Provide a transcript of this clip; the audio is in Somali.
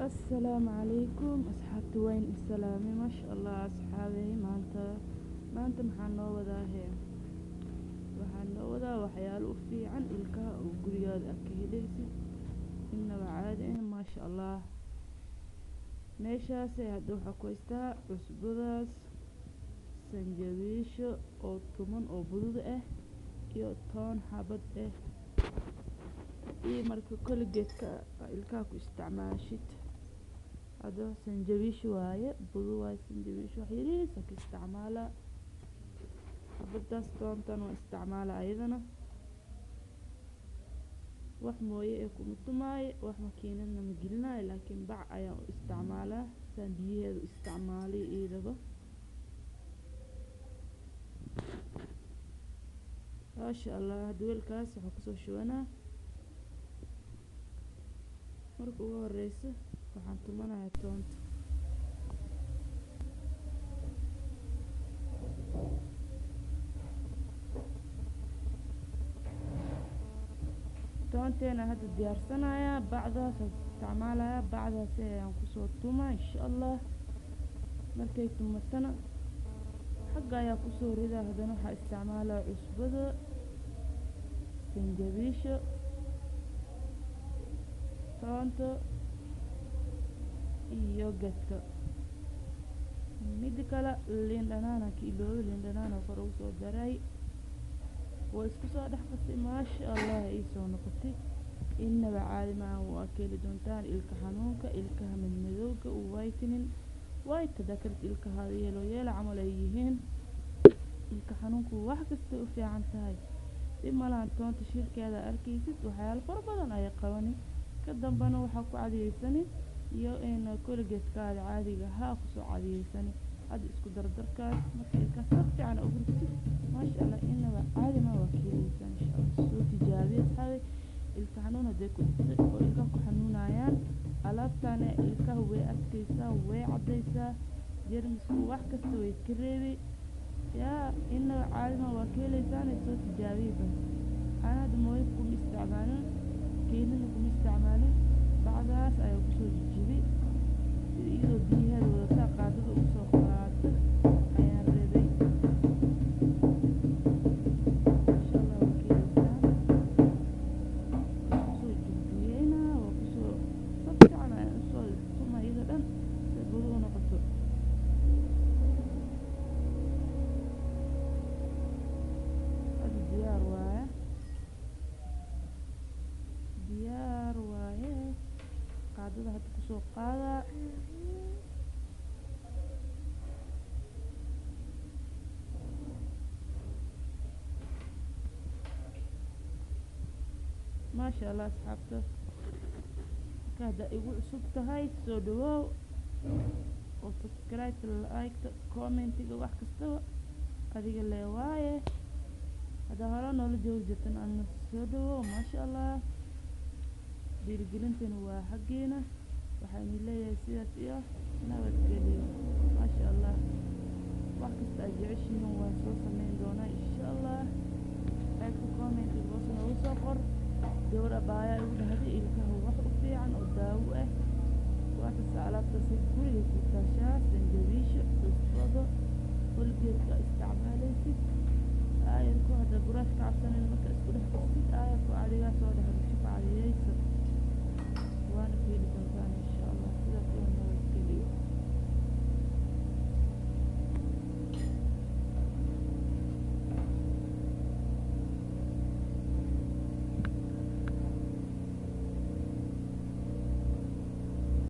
السلام عليكم أصحابتي وين السلامة ما شاء الله أصحابي maanta maxaa noo wadaa waxaan noo wadaa waxyaalo u fiican ilkaha oo gurigaada aad ka helaysid innaba caadi ah maasha allah meeshaas hadda waxaa ku haystaa cusbadaas sanjabiisho oo tuman oo budud ah iyo toon xabad ah iyo marka Colgate-ka ilkaha ku isticmaashid هذا سنجبيش واي بدو واي سنجبيش وحيريس هك استعماله حبداس طونتان واستعماله أيضا wax mooye ee ku mutumay wax makiinadna ma gelinayo laakiin bac ayaa isticmaala san biyaheedu isticmaalay iyadaba maasha allah duwalkaas waxa ku soo shubanaa marka ugu horeysa waxaan tumanayaa toonta toonteena hadda diyaarsanayaa bacdaas isticmaalayaa bacdaas ayaan kusoo tumaa insha allah markay tumatana xagga ayaa kusoo ridaa haddana waxaa isticmaalaa cusbada sanjabiisha toonta iyo gadka mid kale liin dhanaana kiiloobi liin dhanaana kor ugu soo daray waa isku soo dhex qasay maasha allah ay soo noqotay innaba caadi maaha waa keeli doontaan ilka xanuunka ilkaha madmadowga u whitening white dakarta ilkaha yeelo camal ay yihiin ilka xanuunku wax kasta u fiican tahay dib malahan toonta shirkeeda arkaysid waxyaalo fara badan ay qabani ka dambana waxaa ku cadiyeysani iyo in Colgate-kaada caadiga ha ku soo cadiyeysani had isku dardarkaas marka ilka si fiican u gurtid maasha allah innaba caadi ma waa keeleysan insha allah soo tijaabiye asxaabi ilka xanuun haday ku dhigtay oo ilka ku xanuunayaan alaabtan ilkaha way adkaysaa way cadaysaa jeermisku wax kasta way iska reebi yaa innaba caadi ma waa keeleysan soo tijaabiye bas ana hadda mooy ku isticmaalin keenina ku isticmaalin bacdaas ayaa ku soo jijibi iyadoo biyaheeda wadataa qaadada ugu soo qaata ayaan reebay insha allah waa keelaysaan kusoo jibiyeyna waa kusoo si fiican ayaan usoo tuma iyada dhan si budu u noqoto hadda diyaar waaye qaadada hadda kusoo qaada maasha allah asxaabta hadda igu cusub tahay soo dhawow oo subscribe like commentiga wax kastaba adiga lee waaye hadda hore noola joogi jirtan ana soo dhawow maasha allah dhiirigelintana waa xaggeena waxaan leeyahay sidaas iyo nabadgelyo maasha allah wax kasta aad jeceshihiin waan soo sameyn doonaa insha allah qaybta commentiga hoos noogu soo qor gabar abaayaa igu dhahday ilkaha wax u fiican oo daawo ah waa kasta alaabtaasi guriga ku taashaa sanjabiisha cusbada Colgate-ka isticmaalaysid aayarku hadda buraashka cabsanin marka isku dhex qastid aayarku adigaa soo dhex rusho cadiyeysa وانا في